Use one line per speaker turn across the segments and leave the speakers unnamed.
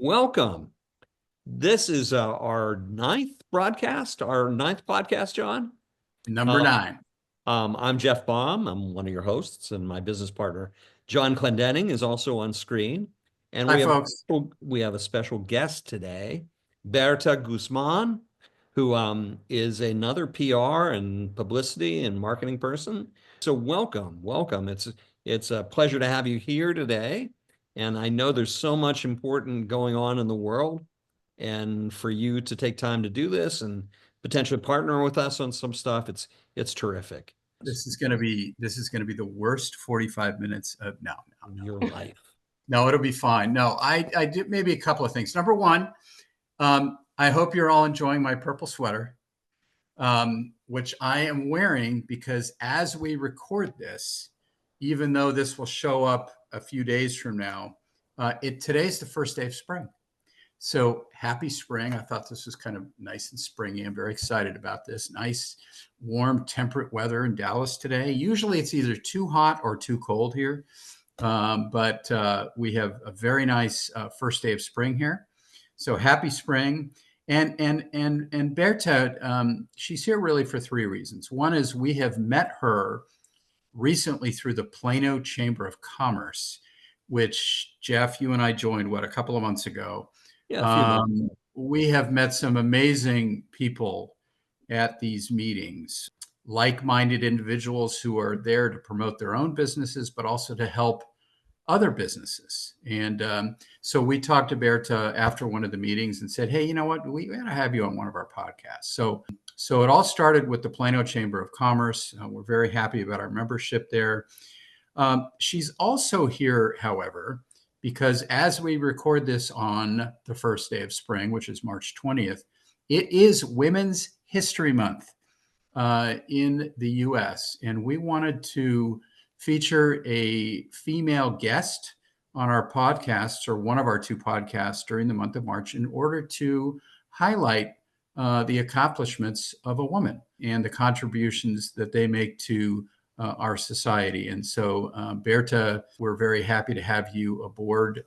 Welcome. This is our ninth podcast, John.
Number
Uh,
9.
I'm Jeff Baum. I'm one of your hosts, and my business partner, John Clendenning, is also on screen. And
Hi, folks.
we have a special guest today, Bertha Guzman, who is another PR and publicity and marketing person. So welcome. It's a pleasure to have you here today. And I know there's so much important going on in the world, and for you to take time to do this and potentially partner with us on some stuff, it's terrific.
This is going to be the worst 45 minutes of
Your life.
No, it'll be fine. No, I did maybe a couple of things. Number one, I hope you're all enjoying my purple sweater, which I am wearing because as we record this, even though this will show up a few days from now, today's the first day of spring. So happy spring. I thought this was kind of nice and springy. I'm very excited about this. Nice, warm, temperate weather in Dallas today. Usually it's either too hot or too cold here. But we have a very nice first day of spring here. So happy spring. And Bertha, she's here really for 3 reasons. One is we have met her recently through the Plano Chamber of Commerce, which Jeff, you and I joined, a couple of months ago.
Yeah, a few months.
We have met some amazing people at these meetings, like-minded individuals who are there to promote their own businesses, but also to help other businesses. And so we talked to Bertha after one of the meetings and said, hey, you know what? We got to have you on one of our podcasts. So it all started with the Plano Chamber of Commerce. We're very happy about our membership there. She's also here, however, because as we record this on the first day of spring, which is March 20th, it is Women's History Month in the US. And we wanted to feature a female guest on our podcasts, or one of our 2 podcasts during the month of March, in order to highlight the accomplishments of a woman and the contributions that they make to our society. And so, Bertha, we're very happy to have you aboard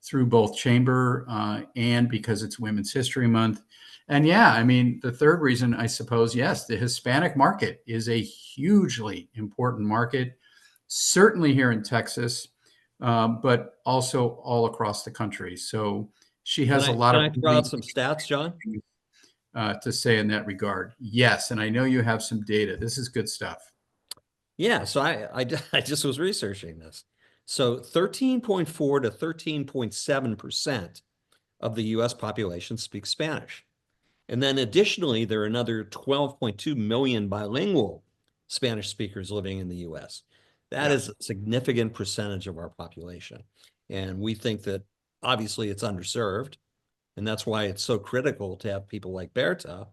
through both Chamber and because it's Women's History Month. And yeah, I mean, the third reason, I suppose, yes, the Hispanic market is a hugely important market, certainly here in Texas, but also all across the country. So she has a lot
Can
of
I throw out some stats, John?
To say in that regard. Yes, and I know you have some data. This is good stuff.
Yeah, so I just was researching this. So 13.4 to 13.7% of the US population speaks Spanish. And then additionally, there are another 12.2 million bilingual Spanish speakers living in the US. That is a significant percentage of our population. And we think that obviously it's underserved. And that's why it's so critical to have people like Berta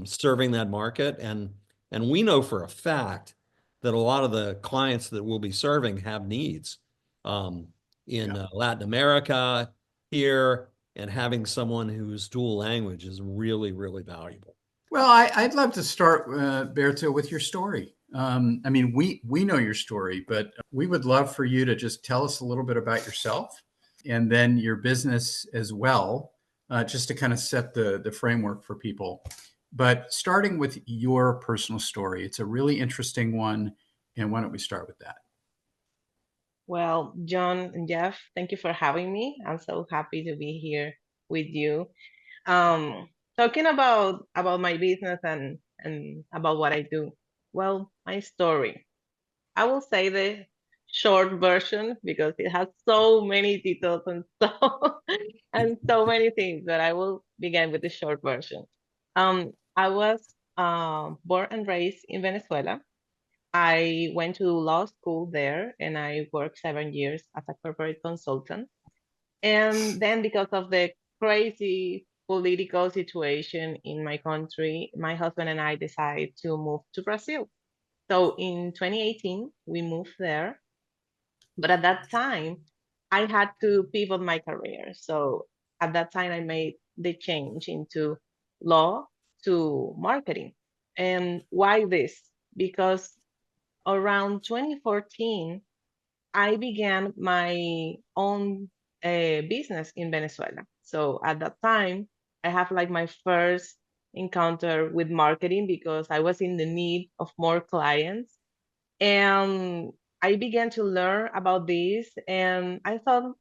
serving that market. And we know for a fact that a lot of the clients that we'll be serving have needs in Latin America, here, and having someone who's dual language is really, really valuable.
Well, I'd love to start, Berta, with your story. I mean, we know your story, but we would love for you to just tell us a little bit about yourself and then your business as well, just to kind of set the framework for people. But starting with your personal story, it's a really interesting one. And why don't we start with that?
Well, John and Jeff, thank you for having me. I'm so happy to be here with you. Talking about my business and about what I do. Well, my story. I will say the short version because it has so many details and so and so many things, but I will begin with the short version. I was born and raised in Venezuela. I went to law school there and I worked 7 years as a corporate consultant. And then, because of the crazy political situation in my country, my husband and I decided to move to Brazil. So in 2018, we moved there. But at that time, I had to pivot my career. So at that time, I made the change into law to marketing. And why this? Because around 2014, I began my own a business in Venezuela. So at that time, I have like my first encounter with marketing because I was in the need of more clients. And I began to learn about this and I thought,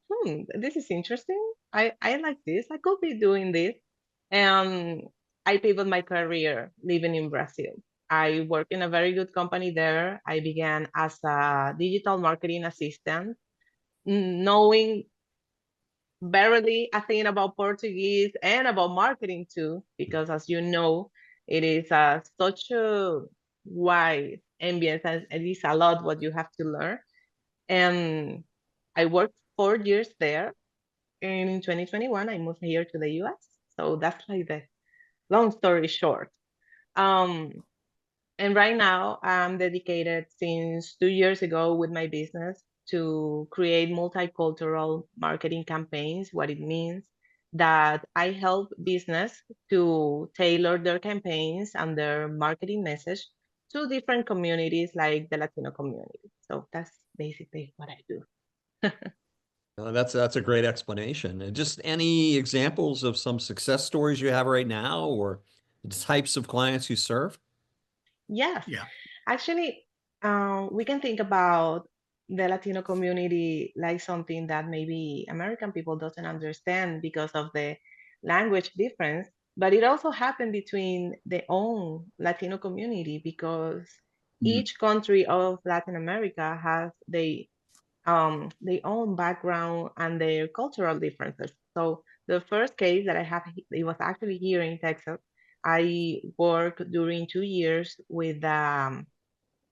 this is interesting. I like this. I could be doing this. And I pivoted my career living in Brazil. I work in a very good company there. I began as a digital marketing assistant, knowing barely a thing about Portuguese and about marketing too, because as you know, it is such a wide ambience and it is a lot what you have to learn. And I worked 4 years there. And in 2021, I moved here to the US. So that's like the long story short. Um, and right now, I'm dedicated since 2 years ago with my business to create multicultural marketing campaigns. What it means that I help business to tailor their campaigns and their marketing message to different communities like the Latino community. So that's basically what I do.
That's a great explanation. And just any examples of some success stories you have right now or the types of clients you serve?
Yes,
Yeah.
actually, we can think about the Latino community like something that maybe American people doesn't understand because of the language difference, but it also happened between the own Latino community because
Mm.
each country of Latin America has their own background and their cultural differences. So the first case that I have, it was actually here in Texas. I worked during 2 years with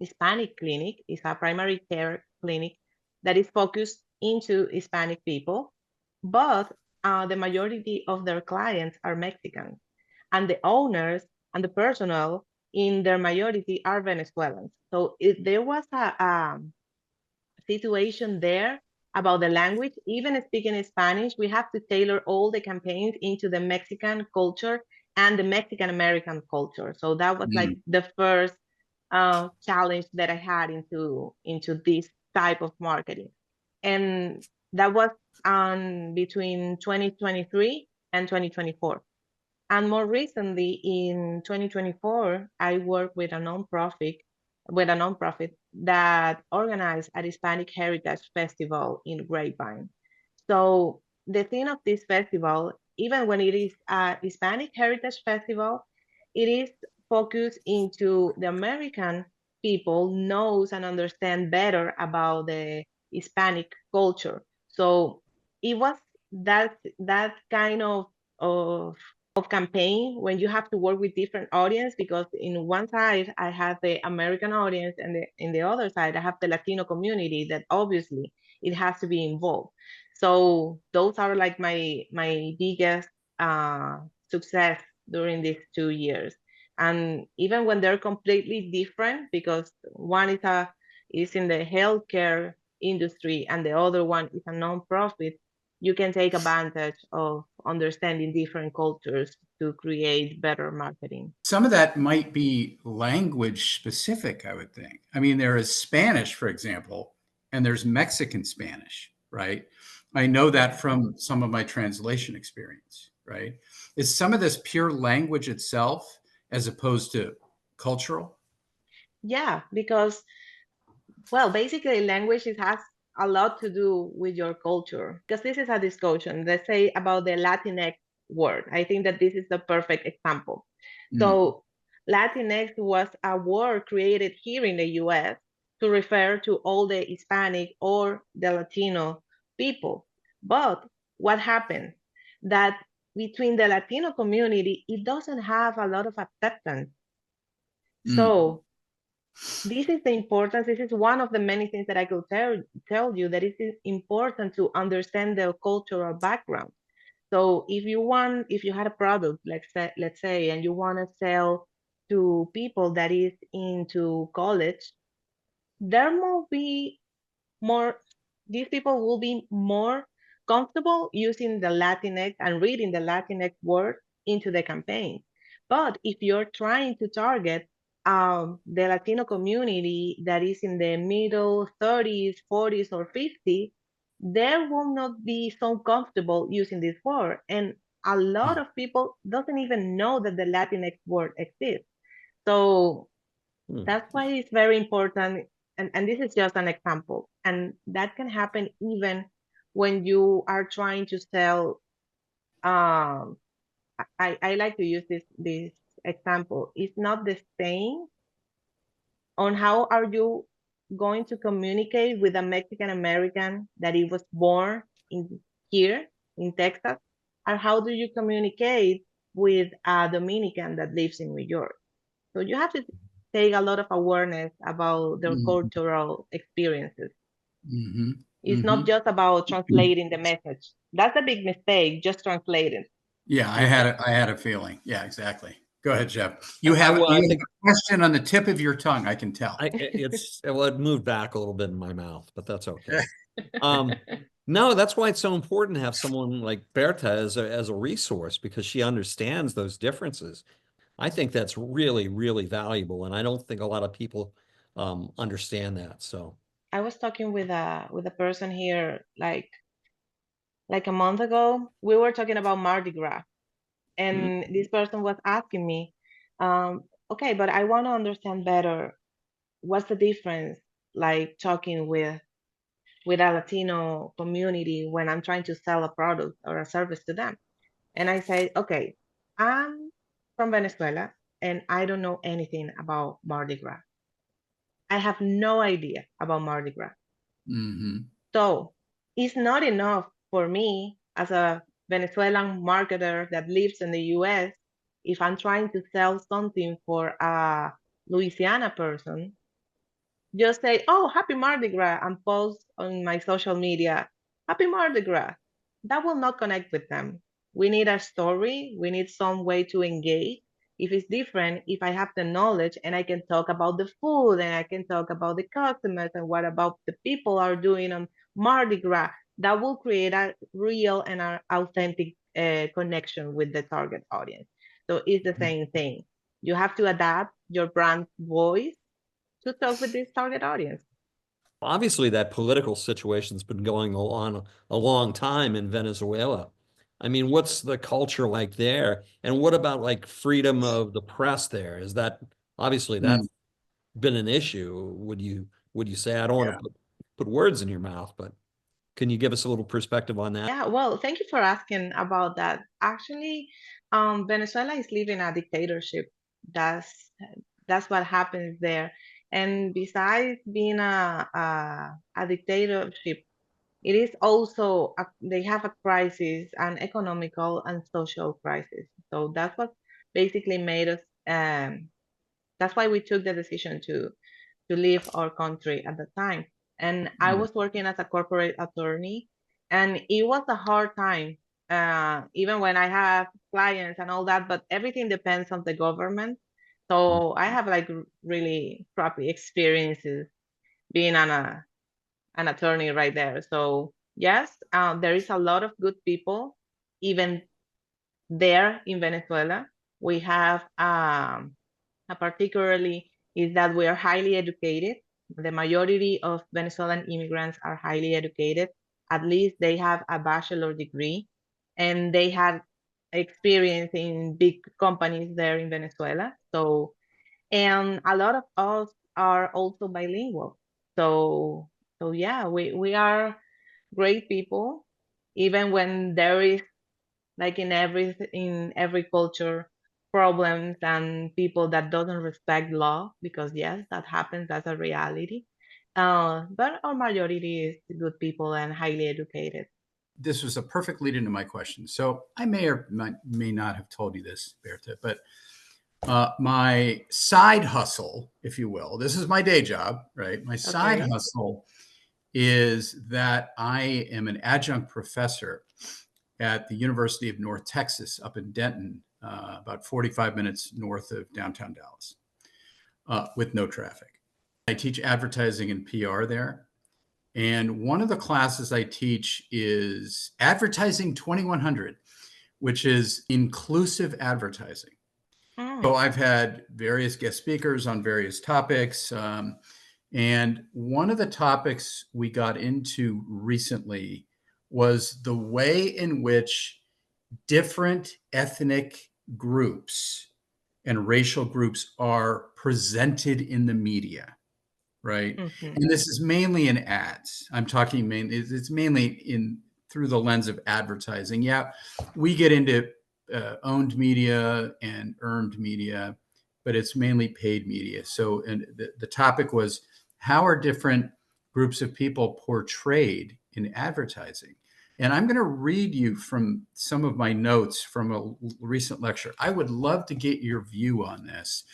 Hispanic clinic. It's a primary care clinic that is focused into Hispanic people, but the majority of their clients are Mexican, and the owners and the personnel in their majority are Venezuelans. So if there was a situation there about the language, even speaking Spanish, we have to tailor all the campaigns into the Mexican culture and the Mexican American culture. So that was like
Mm.
the first challenge that I had into this type of marketing, and that was between 2023 and 2024. And more recently, in 2024, I worked with a nonprofit that organized a Hispanic Heritage Festival in Grapevine. So the theme of this festival, even when it is a Hispanic Heritage Festival, it is focused into the American people knows and understand better about the Hispanic culture. So it was that kind of campaign when you have to work with different audience because in one side I have the American audience and in the other side I have the Latino community that obviously it has to be involved. So those are like my biggest uh, success during these 2 years. And even when they're completely different, because one is in the healthcare industry and the other one is a nonprofit, you can take advantage of understanding different cultures to create better marketing.
Some of that might be language specific, I would think. I mean, there is Spanish, for example, and there's Mexican Spanish, right? I know that from some of my translation experience, right? Is some of this pure language itself as opposed to cultural?
Yeah, because well, basically, language has a lot to do with your culture. Because this is a discussion, let's say about the Latinx word. I think that this is the perfect example.
Mm.
So, Latinx was a word created here in the US to refer to all the Hispanic or the Latino people. But what happened? That between the Latino community, it doesn't have a lot of acceptance.
Mm.
So, this is the importance. This is one of the many things that I could tell you that it is important to understand the cultural background. So if you had a product, let's say, and you want to sell to people that is into college, there will be more, these people will be more comfortable using the Latinx and reading the Latinx word into the campaign. But if you're trying to target the Latino community that is in the middle 30s, 40s, or 50s, they will not be so comfortable using this word. And a lot of people doesn't even know that the Latinx word exists. So
Hmm.
that's why it's very important. And this is just an example. And that can happen even when you are trying to sell. Um, I like to use this example. It's not the same on how are you going to communicate with a Mexican American that he was born in here in Texas, or how do you communicate with a Dominican that lives in New York? So you have to take a lot of awareness about their
Mhm.
cultural experiences.
Mhm.
It's not
Mhm.
just about translating the message. That's a big mistake, just translating.
Yeah, I had a feeling. Yeah, exactly. Go ahead, Jeff. You have
Well,
you
I
have
think
a question on the tip of your tongue, I can tell.
well, it moved back a little bit in my mouth, but that's okay. No, that's why it's so important to have someone like Berta as a resource because she understands those differences. I think that's really, really valuable, and I don't think a lot of people understand that. So,
I was talking with a person here like a month ago. We were talking about Mardi Gras,
mm,
and this person was asking me, okay, but I want to understand better what's the difference like talking with a Latino community when I'm trying to sell a product or a service to them. And I say, okay, I'm from Venezuela and I don't know anything about Mardi Gras. I have no idea about Mardi Gras.
Mm-hmm.
So it's not enough for me as a Venezuelan marketer that lives in the US if I'm trying to sell something for a Louisiana person just say, "Oh, happy Mardi Gras," and post on my social media, "Happy Mardi Gras." That will not connect with them. We need a story. We need some way to engage. If it's different, if I have the knowledge and I can talk about the food and I can talk about the customers and what about the people are doing on Mardi Gras, that will create a real and an authentic connection with the target audience. So it's the same thing. You have to adapt your brand voice to talk with this target audience.
obviously, that political situation's been going on a long time in Venezuela. I mean, what's the culture like there? And what about like freedom of the press there? Is that obviously
Mm,
that's been an issue? Would you say? I don't want
yeah.
to put words in your mouth, but can you give us a little perspective on that?
Yeah, well, thank you for asking about that. Actually, Venezuela is living a dictatorship. That's that's what happens there. And besides being a dictatorship, it is also they have a crisis, an economical and social crisis. So that's what basically made us. That's why we took the decision to leave our country at the time. And I
Mm,
was working as a corporate attorney, and it was a hard time, even when I have clients and all that, but everything depends on the government. So I have like really crappy experiences being an attorney right there. So yes, there is a lot of good people, even there in Venezuela. We have particularly is that we are highly educated. The majority of Venezuelan immigrants are highly educated. At least they have a bachelor degree and they have experience in big companies there in Venezuela. So, and a lot of us are also bilingual. So, so yeah, we are great people, even when there is like in every culture problems and people that doesn't respect law because yes that happens, that's a reality, but our majority is good people and highly educated.
this was a perfect lead into my question. So I may or may not have told you this, Berta, but my side hustle, if you will, this is my day job, right? My side
Okay.
hustle is that I am an adjunct professor at the University of North Texas up in Denton, about 45 minutes north of downtown Dallas, with no traffic. I teach advertising and PR there. And one of the classes I teach is Advertising 2100, which is inclusive advertising. So
Mm.
I've had various guest speakers on various topics. And one of the topics we got into recently was the way in which different ethnic groups and racial groups are presented in the media, right?
Mhm.
And this is mainly in ads. I'm talking mainly, it's mainly in through the lens of advertising. Yeah, we get into owned media and earned media, but it's mainly paid media. So, and the topic was, how are different groups of people portrayed in advertising? And I'm going to read you from some of my notes from a recent lecture. I would love to get your view on this.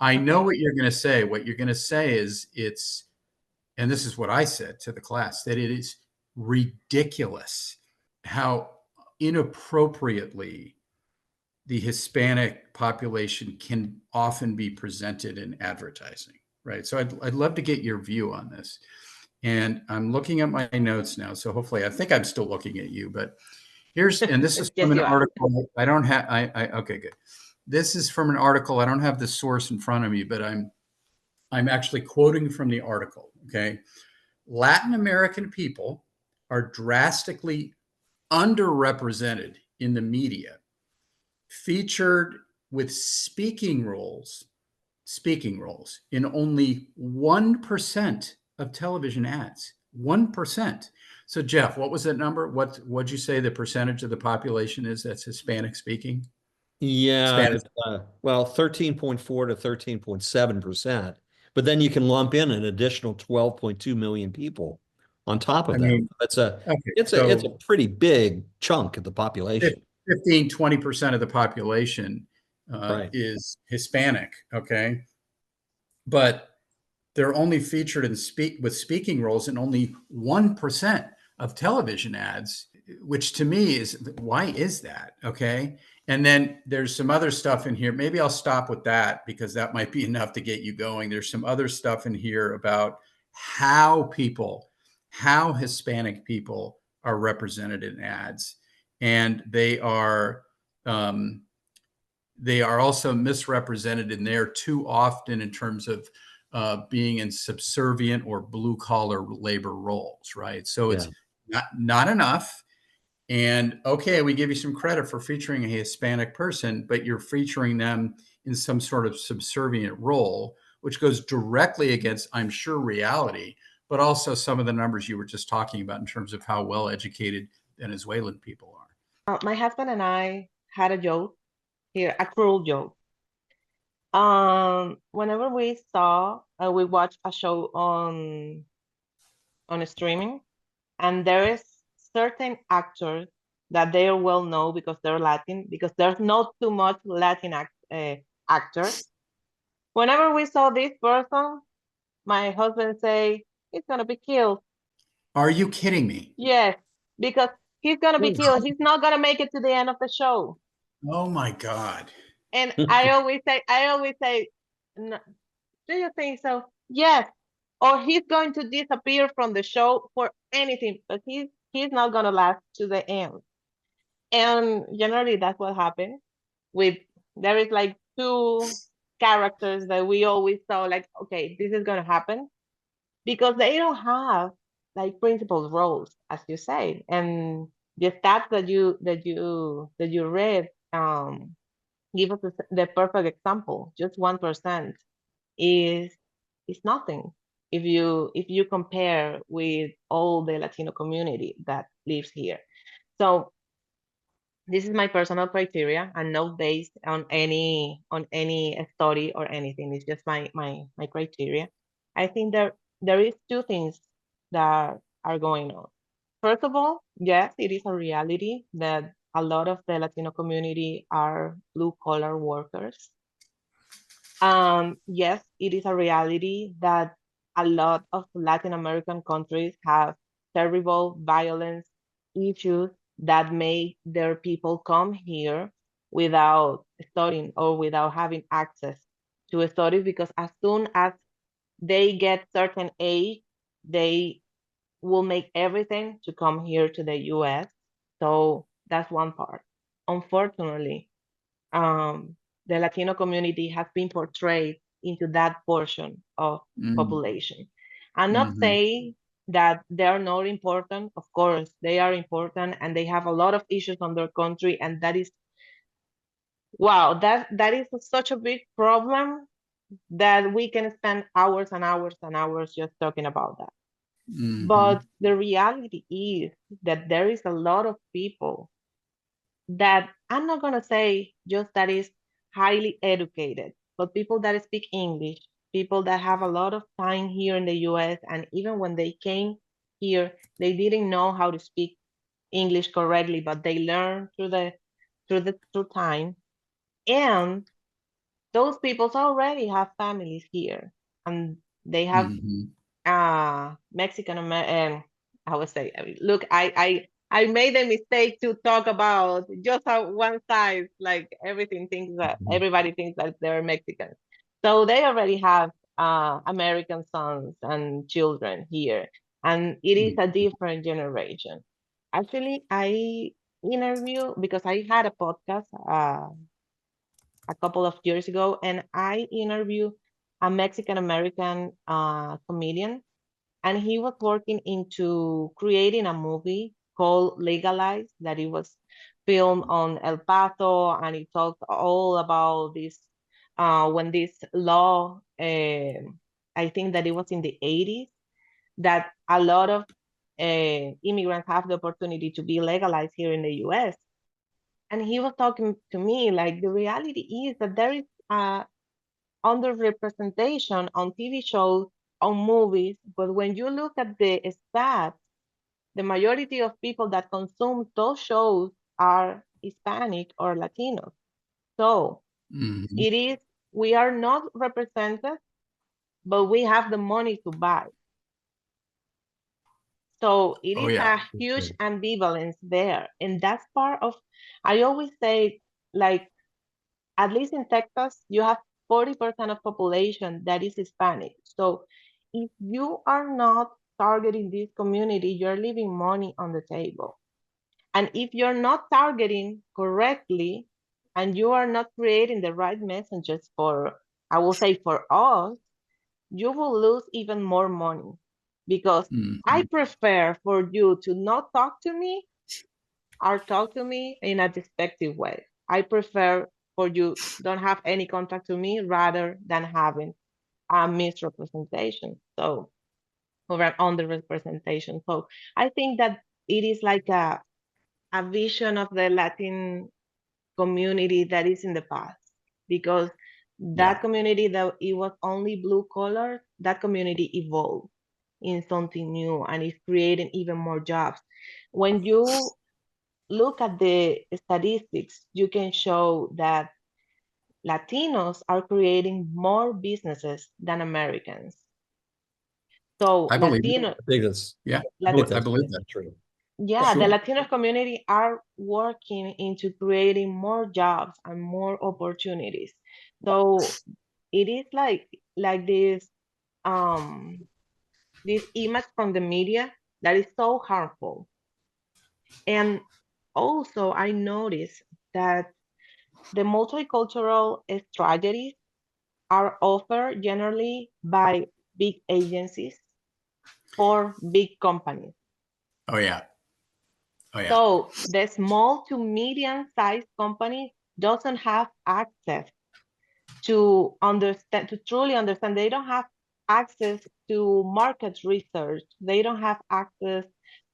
I know
Okay.
what you're going to say. What you're going to say is and this is what I said to the class, that it is ridiculous how inappropriately the Hispanic population can often be presented in advertising, right? So I'd love to get your view on this. And I'm looking at my notes now. So hopefully, I think I'm still looking at you, but and this is from
Yes,
an
you are.
article. I don't have, okay, good. This is from an article. I don't have the source in front of me, but I'm actually quoting from the article. Okay. Latin American people are drastically underrepresented in the media, featured with speaking roles in only 1% of television ads. 1%. So Jeff, what was that number? What'd you say the percentage of the population is that's Hispanic speaking?
Yeah,
Hispanic.
it's, well, 13.4 to 13.7%. But then you can lump in an additional 12.2 million people on top
I
of that.
mean,
It's a
okay,
it's a
so
pretty big chunk of the population.
15, 20% of the population
Right.
is Hispanic. Okay. But they're only featured with speaking roles in only 1% of television ads, which to me is, why is that? Okay. And then there's some other stuff in here. Maybe I'll stop with that because that might be enough to get you going. There's some other stuff in here about how Hispanic people are represented in ads. And um, they are also misrepresented in there too often in terms of being in subservient or blue collar labor roles, right? So
Yeah.
it's not enough. And okay, we give you some credit for featuring a Hispanic person, but you're featuring them in some sort of subservient role, which goes directly against, I'm sure, reality, but also some of the numbers you were just talking about in terms of how well educated Venezuelan people are.
My husband and I had a joke here, a cruel joke. Whenever we watch a show on streaming, and there is certain actors that they are well known because they're Latin, because there's not too much Latin actors. Whenever we saw this person, my husband say he's gonna be killed.
Are you kidding me?
Yes, because he's gonna be killed. He's not gonna make it to the end of the show.
Oh my God.
And I always say, no, do you think so? Yes. Or he's going to disappear from the show for anything, but he's not gonna last to the end. And generally that's what happens. With there is like two characters that we always saw like, okay, this is gonna happen because they don't have like principal roles, as you say. And the stats that you read give us the perfect example. Just 1% is nothing if you compare with all the Latino community that lives here. So this is my personal criteria and not based on any study or anything. It's just my criteria. I think there is two things that are going on. First of all, yes, it is a reality that a lot of the Latino community are blue collar workers. Yes, it is a reality that a lot of Latin American countries have terrible violence issues that make their people come here without studying or without having access to a study because as soon as they get certain age, they will make everything to come here to the US. So that's one part. Unfortunately, um, the Latino community has been portrayed into that portion of
Mm.
population. I'm not
Mhm.
saying that they are not important. Of course, they are important, and they have a lot of issues on their country, and that is wow, that is such a big problem that we can spend hours and hours and hours just talking about that.
Mhm.
But the reality is that there is a lot of people that I'm not going to say just that is highly educated, but people that speak English, people that have a lot of time here in the US, and even when they came here, they didn't know how to speak English correctly, but they learned through time. And those people already have families here, and they have
Mhm.
Mexican American. I would say, I mean, look, I made a mistake to talk about just one side. Like everything thinks that
Mhm.
everybody thinks that they're Mexican, so they already have American sons and children here, and it is a different generation. Actually, I interview because I had a podcast a couple of years ago, and I interviewed a Mexican American comedian, and he was working into creating a movie called Legalize that it was filmed on El Paso, and it talked all about this when this law, I think that it was in the 80s, that a lot of immigrants have the opportunity to be legalized here in the US. And he was talking to me like the reality is that there is underrepresentation on TV shows, on movies, but when you look at the stats, the majority of people that consume those shows are Hispanic or Latino. So
Mhm.
it is, we are not represented, but we have the money to buy. So it
Oh
is
yeah.
a huge ambivalence there. And that's part of, I always say, like, at least in Texas, you have 40% of population that is Hispanic. So if you are not targeting this community, you're leaving money on the table. And if you're not targeting correctly and you are not creating the right messages for, I will say for us, you will lose even more money because I
Mhm.
prefer for you to not talk to me or talk to me in a despective way. I prefer for you don't have any contact to me rather than having a misrepresentation. So or an underrepresentation. So I think that it is like a vision of the Latin community that is in the past because that
Yeah.
community that it was only blue collar, that community evolved in something new and is creating even more jobs. When you look at the statistics, you can show that Latinos are creating more businesses than Americans. So
I believe it.
Latino,
I think that's,
Yeah.
I think
I
that's
believe that.
true.
yeah, the
Sure.
Latino community are working into creating more jobs and more opportunities. So it is like um this image from the media that is so harmful. And also I noticed that the multicultural strategies are offered generally by big agencies or big companies.
Oh yeah. Oh yeah.
So the small to medium sized company doesn't have access to understand, to truly understand. They don't have access to market research. They don't have access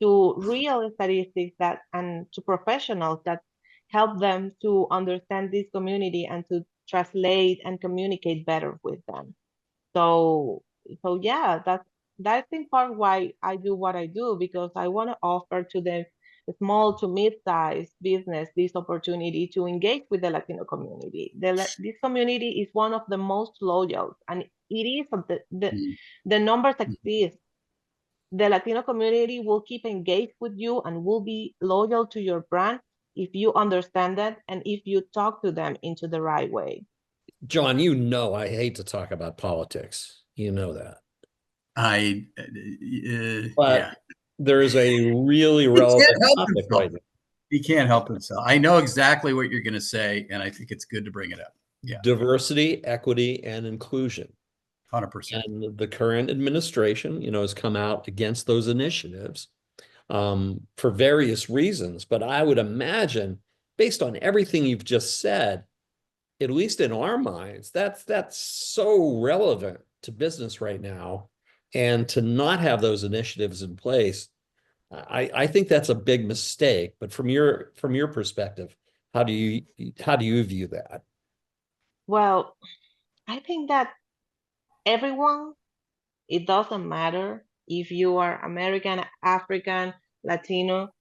to real statistics that and to professionals that help them to understand this community and to translate and communicate better with them. So so yeah, that's in part why I do what I do because I want to offer to the small to mid-sized business this opportunity to engage with the Latino community. This community is one of the most loyal, and it is
Mhm.
the numbers exist. The Latino community will keep engaged with you and will be loyal to your brand if you understand that and if you talk to them into the right way.
John, you know I hate to talk about politics. You know that.
Yeah.
But there is a really
He can't
relevant
help
topic
himself.
right now.
He can't help himself. I know exactly what you're going to say, and I think it's good to bring it up. Yeah.
Diversity, equity, and inclusion.
100%.
And the current administration, has come out against those initiatives for various reasons. But I would imagine, based on everything you've just said, at least in our minds, that's so relevant to business right now. And to not have those initiatives in place, I think that's a big mistake. But from your perspective, how do you view that?
Well, I think that everyone, it doesn't matter if you are American, African, Latino,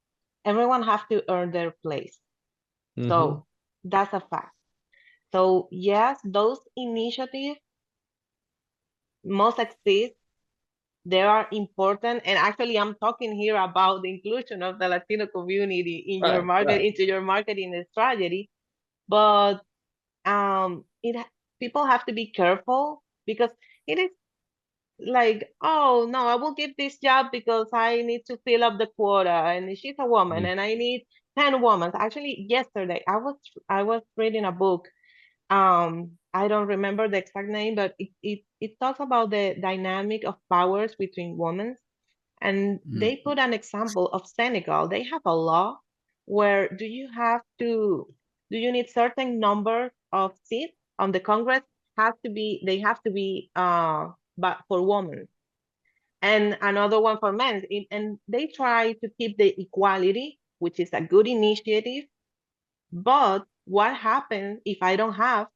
everyone has to earn their place.
Mhm.
So that's a fact. So yes, those initiatives must exist. They are important. And actually, I'm talking here about the inclusion of the Latino community in your
Right,
market,
right.
into your marketing strategy. But it people have to be careful because it is like, oh no, I will give this job because I need to fill up the quota, and she's a woman,
Mm.
and I need 10 women. Actually, yesterday I was reading a book. I don't remember the exact name, but it talks about the dynamic of powers between women. And
Mm.
they put an example of Senegal. They have a law where do you need certain number of seats on the Congress, they have to be but for women, and another one for men. And they try to keep the equality, which is a good initiative. But what happens if I don't have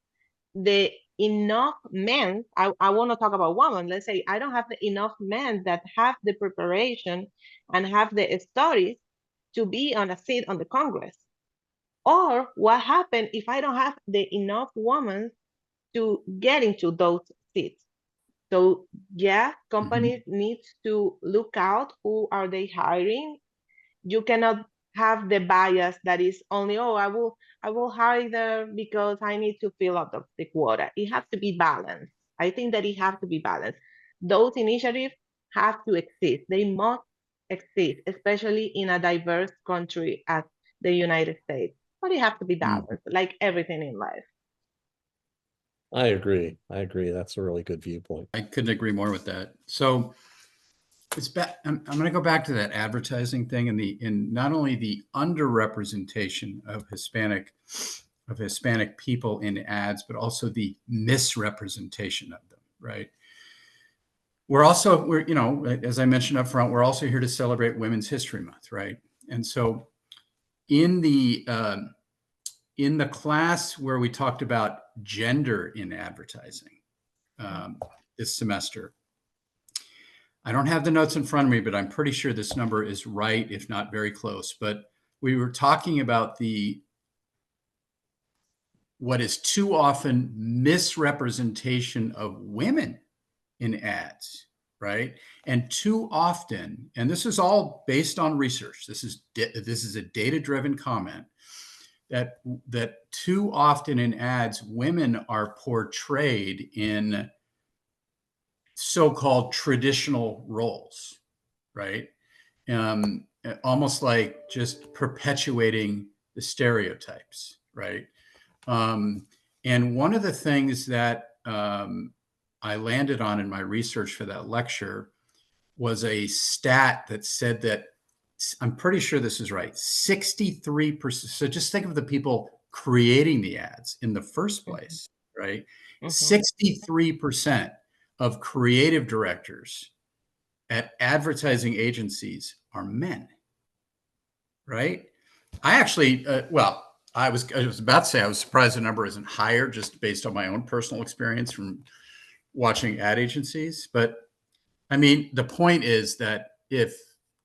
the enough men? I want to talk about women. Let's say I don't have the enough men that have the preparation and have the studies to be on a seat on the Congress. Or what happens if I don't have the enough women to get into those seats? So yeah,
Mhm.
companies need to look out who are they hiring. You cannot have the bias that is only, oh, I will hire them because I need to fill up the quota. It has to be balanced. I think that it has to be balanced. Those initiatives have to exist. They must exist, especially in a diverse country as the United States. But it has to be
Mm.
balanced, like everything in life.
I agree. That's a really good viewpoint.
I couldn't agree more with that. So I'm going to go back to that advertising thing and in not only the underrepresentation of Hispanic people in ads, but also the misrepresentation of them. Right. As I mentioned up front, we're also here to celebrate Women's History Month, right? And so in the class where we talked about gender in advertising this semester, I don't have the notes in front of me, but I'm pretty sure this number is right, if not very close. But we were talking about what is too often misrepresentation of women in ads, right? And too often, and this is all based on research. This is a data-driven comment that too often in ads, women are portrayed in so-called traditional roles, right? Almost like just perpetuating the stereotypes, right? And one of the things that I landed on in my research for that lecture was a stat that said that I'm pretty sure this is right. 63%. So just think of the people creating the ads in the first place, right?
Mm-hmm.
63% of creative directors at advertising agencies are men, right? I actually, I was about to say I was surprised the number isn't higher, just based on my own personal experience from watching ad agencies. But I mean, the point is that if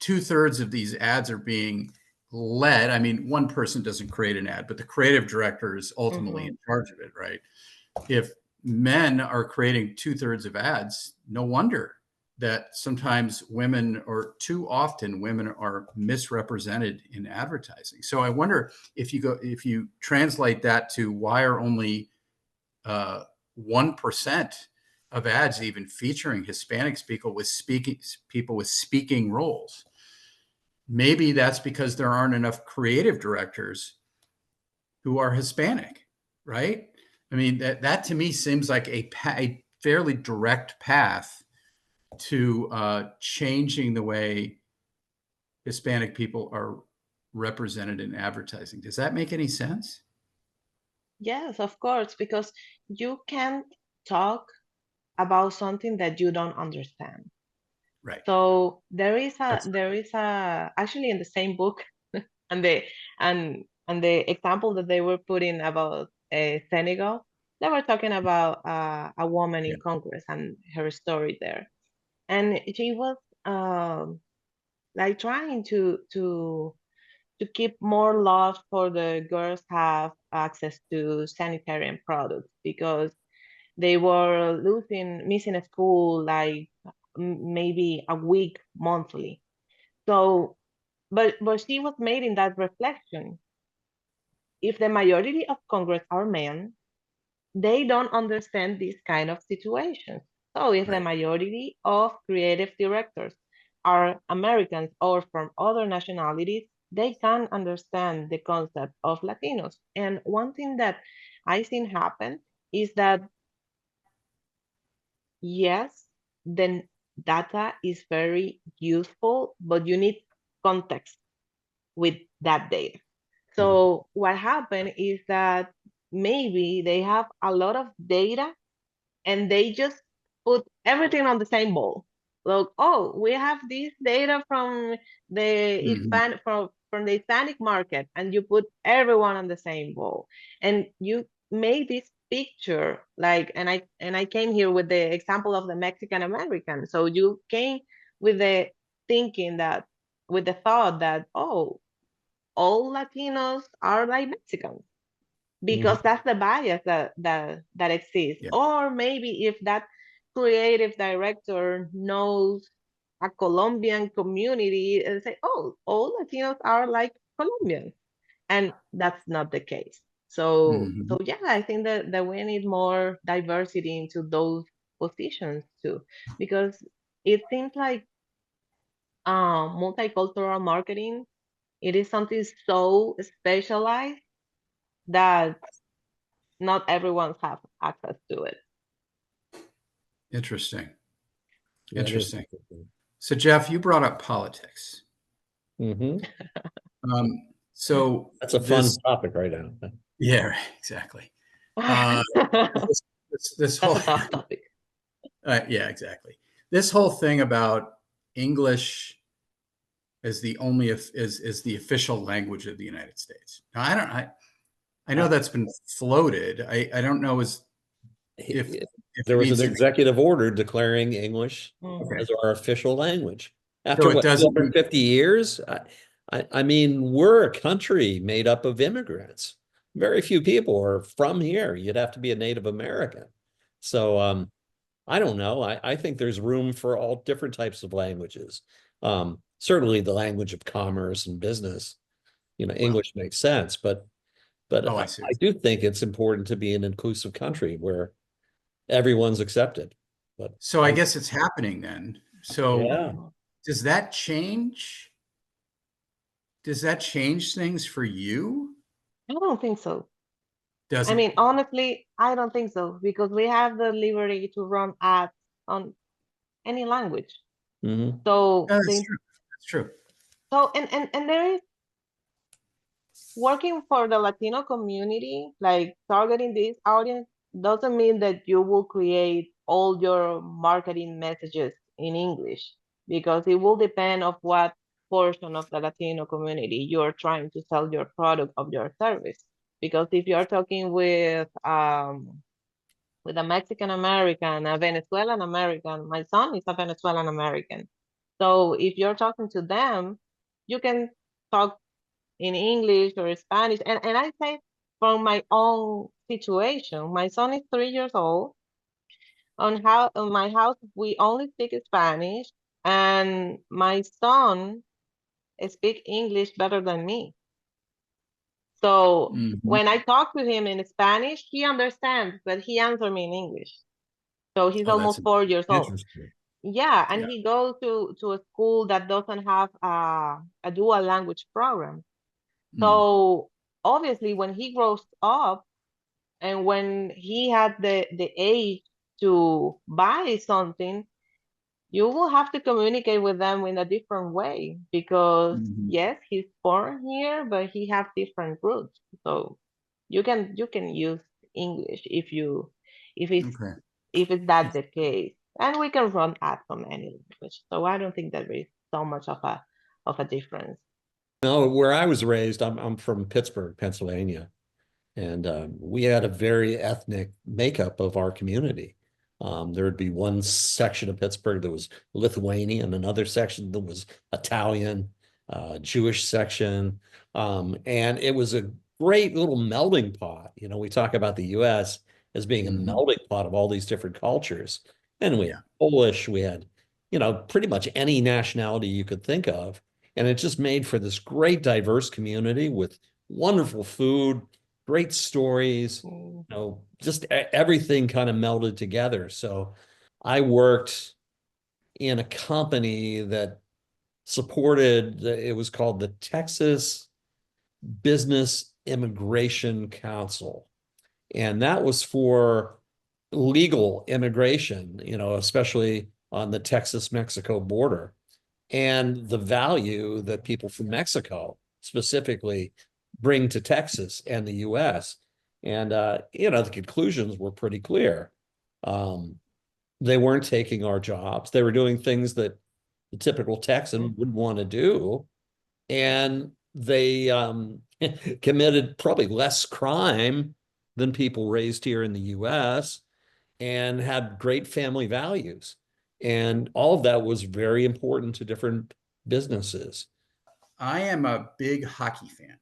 2/3 of these ads are being led, I mean, one person doesn't create an ad, but the creative director is ultimately
Mm-hmm.
in charge of it, right? If men are creating 2/3 of ads, no wonder that sometimes women, or too often women, are misrepresented in advertising. So I wonder if you translate that to why are only 1% of ads even featuring Hispanics, people with speaking roles. Maybe that's because there aren't enough creative directors who are Hispanic, right? I mean, that to me seems like a fairly direct path to changing the way Hispanic people are represented in advertising. Does that make any sense?
Yes, of course, because you can't talk about something that you don't understand.
Right.
So
That's
there is a actually in the same book and the and the example that they were putting about Senegal, they were talking about a woman
yeah.
in Congress and her story there, and she was like trying to keep more laws for the girls have access to sanitary products because they were missing a school like maybe a week monthly. So, but she was made in that reflection. If the majority of Congress are men, they don't understand these kind of situations. So if the
Right.
majority of creative directors are Americans or from other nationalities, they can understand the concept of Latinos. And one thing that I seen happen is that yes, the data is very useful, but you need context with that data.
Mhm.
So what happened is that maybe they have a lot of data and they just put everything on the same bowl. Look, oh, we have this data from the
Mhm.
from the Hispanic market, and you put everyone on the same bowl, and you made this picture like, and I came here with the example of the Mexican American. So you came with the thinking that, with the thought that, oh, all Latinos are like Mexicans because
Mhm.
that's the bias that exists.
Yeah.
Or maybe if that creative director knows a Colombian community and say, oh, all Latinos are like Colombians. And that's not the case. So
Mhm.
yeah, I think that we need more diversity into those positions too. Because it seems like multicultural marketing, it is something so specialized that not everyone has access to it.
Interesting.
That is
Interesting.
interesting.
So, Jeff, you brought up politics.
Mhm.
So
That's a fun
this,
topic right now.
yeah, right, exactly. Uh,
That's
this
a
whole,
tough topic.
yeah, exactly. This whole thing about English as the only is the official language of the United States. Now, I know
Uh,
that's been floated. I don't know if
he-
if it
there was an
needs to be
executive order declaring English
okay.
as our official language.
So
After
it
what,
doesn't.
250 years? I mean, we're a country made up of immigrants. Very few people are from here. You'd have to be a Native American. So I don't know. I think there's room for all different types of languages. Certainly the language of commerce and business,
Well,
English makes sense, but
oh,
I,
I see.
I do think it's important to be an inclusive country where everyone's accepted. But
So I guess it's happening then. So
yeah.
Mhm.
does that change? Does that change things for you?
I don't think so. I
Doesn't?
mean, honestly, I don't think so because we have the liberty to run ads on any language.
Hmm.
So
No, that's
the
true. That's true.
so and there is working for the Latino community, like targeting this audience, doesn't mean that you will create all your marketing messages in English because it will depend of what portion of the Latino community you're trying to sell your product or your service. Because if you're talking with a Mexican American, a Venezuelan American, my son is a Venezuelan American. So if you're talking to them, you can talk in English or Spanish. And I say from my own situation, my son is 3 years old. On my house, we only speak Spanish, and my son speak English better than me. So
Mhm.
when I talk to him in Spanish, he understands, but he answers me in English. So he's
Oh, that's
almost 4 years old.
Interesting.
Yeah, and
yeah.
he goes to a school that doesn't have a dual language program.
Mm.
So obviously, when he grows up and when he had the age to buy something, you will have to communicate with them in a different way because
Mhm.
yes, he's born here, but he have different roots. So you can use English if it's
Okay.
if it's that the case, and we can run ads on any language. So I don't think there is so much of a difference.
No, where I was raised, I'm from Pittsburgh, Pennsylvania. And we had a very ethnic makeup of our community. There would be one section of Pittsburgh that was Lithuanian, another section that was Italian, Jewish section. And it was a great little melting pot. You know, we talk about the US as being a
Mhm.
melting pot of all these different cultures. And we
Yeah.
had Polish, we had, you know, pretty much any nationality you could think of. And it just made for this great diverse community with wonderful food, great stories,
Mm.
you know, just everything kind of melded together. So I worked in a company that supported, it was called the Texas Business Immigration Council. And that was for legal immigration, you know, especially on the Texas-Mexico border. And the value that people from Mexico specifically bring to Texas and the US. And, you know, the conclusions were pretty clear. Um, they weren't taking our jobs. They were doing things that the typical Texan wouldn't want to do. And they committed probably less crime than people raised here in the US and had great family values. And all of that was very important to different businesses.
I am a big hockey fan,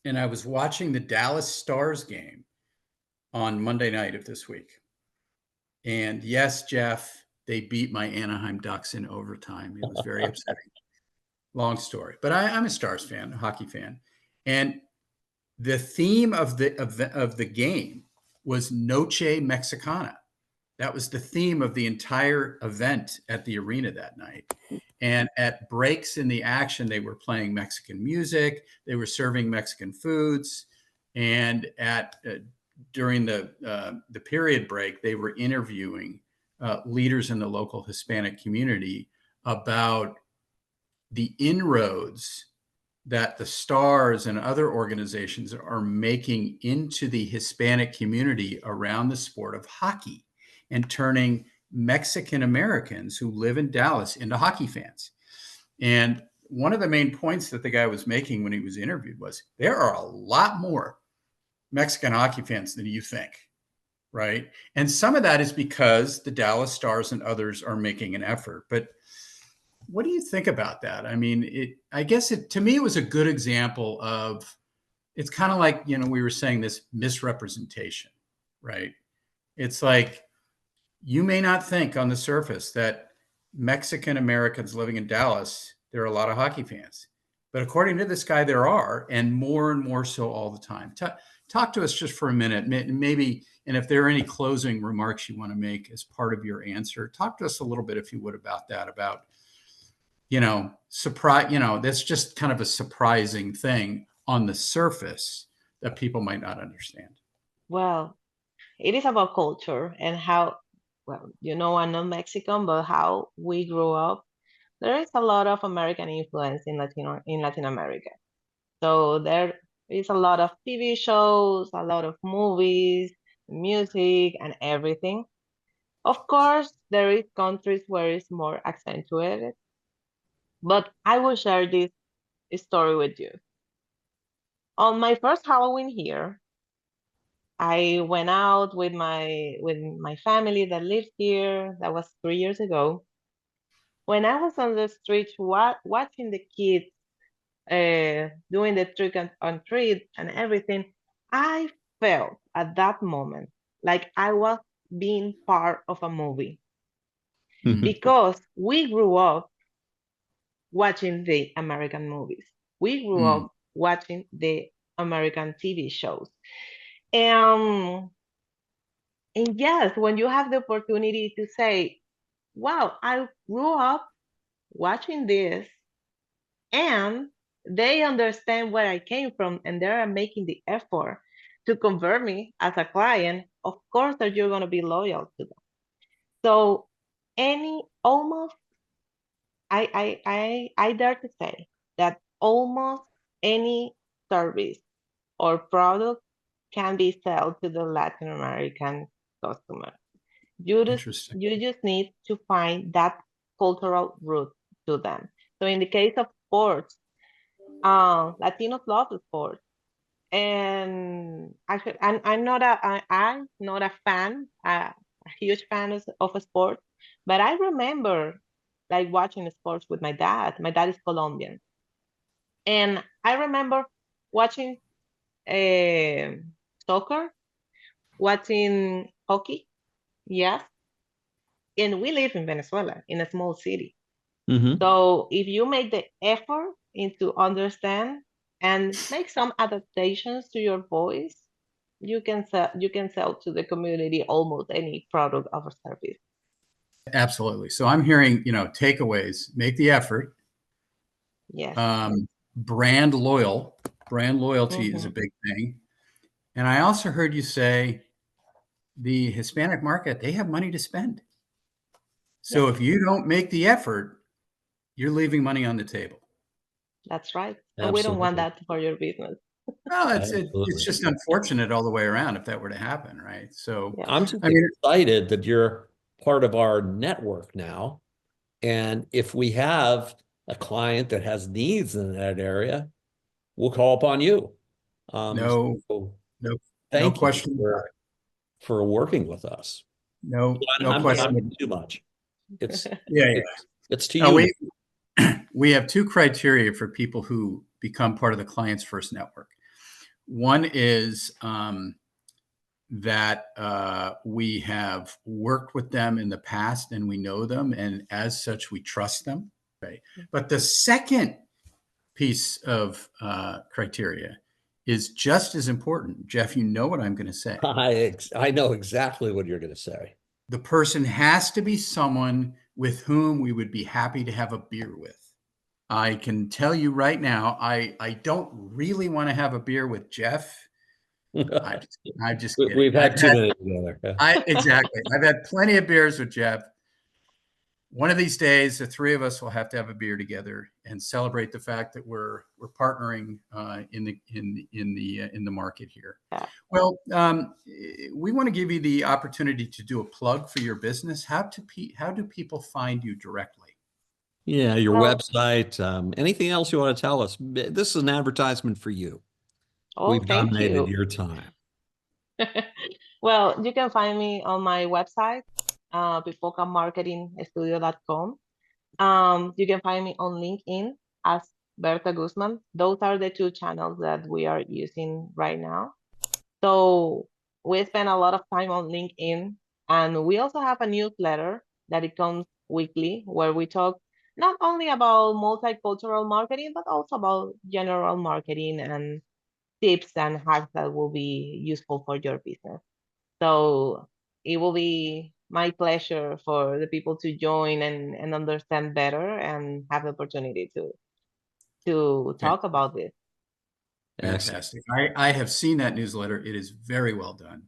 and I was watching the Dallas Stars game on Monday night of this week. And yes, Jeff, they beat my Anaheim Ducks in overtime. It was very upsetting. Long story, but I'm a Stars fan, a hockey fan, and the theme of the game was Noche Mexicana. That was the theme of the entire event at the arena that night. And at breaks in the action, they were playing Mexican music, they were serving Mexican foods, and at during the period break, they were interviewing leaders in the local Hispanic community about the inroads that the Stars and other organizations are making into the Hispanic community around the sport of hockey and turning Mexican Americans who live in Dallas into hockey fans. And one of the main points that the guy was making when he was interviewed was there are a lot more Mexican hockey fans than you think, right? And some of that is because the Dallas Stars and others are making an effort. But what do you think about that? I mean, I guess to me, it was a good example of, it's kind of like, we were saying this misrepresentation, right? It's like, you may not think on the surface that Mexican Americans living in Dallas, there are a lot of hockey fans. But according to this guy, there are, and more so all the time. Talk to us just for a minute, maybe, and if there are any closing remarks you want to make as part of your answer, talk to us a little bit, if you would, about that, about surprise, that's just kind of a surprising thing on the surface that people might not understand.
Well, it is about culture and how, well, I'm not Mexican, but how we grew up. There is a lot of American influence in Latin America. So there is a lot of TV shows, a lot of movies, music, and everything. Of course, there is countries where it's more accentuated, but I will share this story with you. On my first Halloween here, I went out with my family that lives here. That was 3 years ago. When I was on the street watching the kids doing the trick and treat and everything, I felt at that moment like I was being part of a movie because we grew up watching the American movies. We grew
Mm.
up watching the American TV shows. And and yes, when you have the opportunity to say, wow, I grew up watching this and they understand where I came from and they are making the effort to convert me as a client, of course that you're going to be loyal to them. So almost, I dare to say that almost any service or product can be sold to the Latin American customer.
Interesting.
You just need to find that cultural root to them. So in the case of sports, Latinos love sports, and actually, I'm not a fan, a huge fan of sports, but I remember like watching sports with my dad. My dad is Colombian, and I remember watching uh, soccer, watching hockey. Yes, and we live in Venezuela, in a small city.
Mm-hmm.
So if you make the effort into understand and make some adaptations to your voice, you can sell to the community almost any product or service.
Absolutely. So I'm hearing, takeaways, make the effort.
Yes.
Brand loyalty is a
Hmm.
big thing. And I also heard you say the Hispanic market, they have money to spend. So
Yes,
if you don't make the effort, you're leaving money on the table.
that's right. And we don't want
Absolutely.
that for your business.
Well, it's
Absolutely.
just unfortunate all the way around if that were to happen, right? So,
Yeah.
I'm just
I mean,
excited that you're part of our network now. And if we have a client that has needs in that area, we'll call upon you.
no,
So
no, no
thank you
question about it.
for working with us.
No
I'm
question.
talking too much. It's
Yeah,
it's to
yeah.
you.
We have two criteria for people who become part of the Clients First Network. One is that we have worked with them in the past and we know them, and as such, we trust them. Right. But the second piece of criteria is just as important. Jeff, you know what I'm going to say.
I know exactly what you're going to say.
The person has to be someone with whom we would be happy to have a beer with. I can tell you right now, I don't really want to have a beer with Jeff. I'm just kidding.
We've had too many together.
Exactly. I've had plenty of beers with Jeff. One of these days, the three of us will have to have a beer together and celebrate the fact that we're partnering in the market here.
Yeah.
Well, we want to give you the opportunity to do a plug for your business. How do people find you directly?
Yeah, your
Well,
website. Anything else you want to tell us? This is an advertisement for you.
oh,
We've
thank
dominated
you.
your time.
Well, you can find me on my website, pipokamarketingstudio.com. You can find me on LinkedIn as Bertha Guzman. Those are the two channels that we are using right now. So we spend a lot of time on LinkedIn, and we also have a newsletter that it comes weekly where we talk not only about multicultural marketing, but also about general marketing and tips and hacks that will be useful for your business. So it will be my pleasure for the people to join and understand better and have the opportunity to talk about this.
Excellent.
Fantastic. I have seen that newsletter. It is very well done.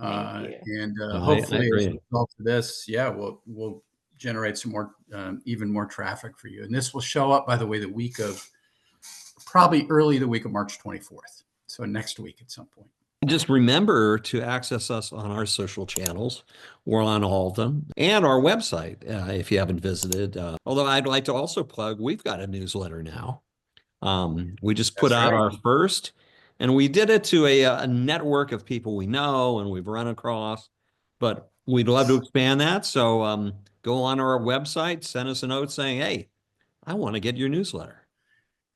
Thank you.
And
I
hopefully as a
agree.
result of this, yeah, we'll generate some more, even more traffic for you. And this will show up, by the way, probably early the week of March 24th. So next week at some point.
Just remember to access us on our social channels. We're on all of them and our website if you haven't visited. Although I'd like to also plug, we've got a newsletter now. We just put
That's
out
right.
our first, and we did it to a network of people we know and we've run across, but we'd love to expand that. So go on our website, send us a note saying, hey, I want to get your newsletter.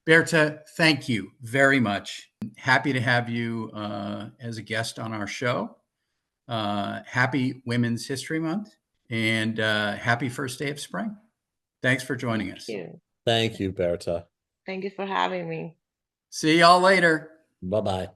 Bertha, thank you very much. Happy to have you as a guest on our show. Happy Women's History Month and happy first day of spring. Thanks for joining us.
Thank you.
Thank you, Bertha.
Thank you for having me.
See y'all later.
Bye-bye.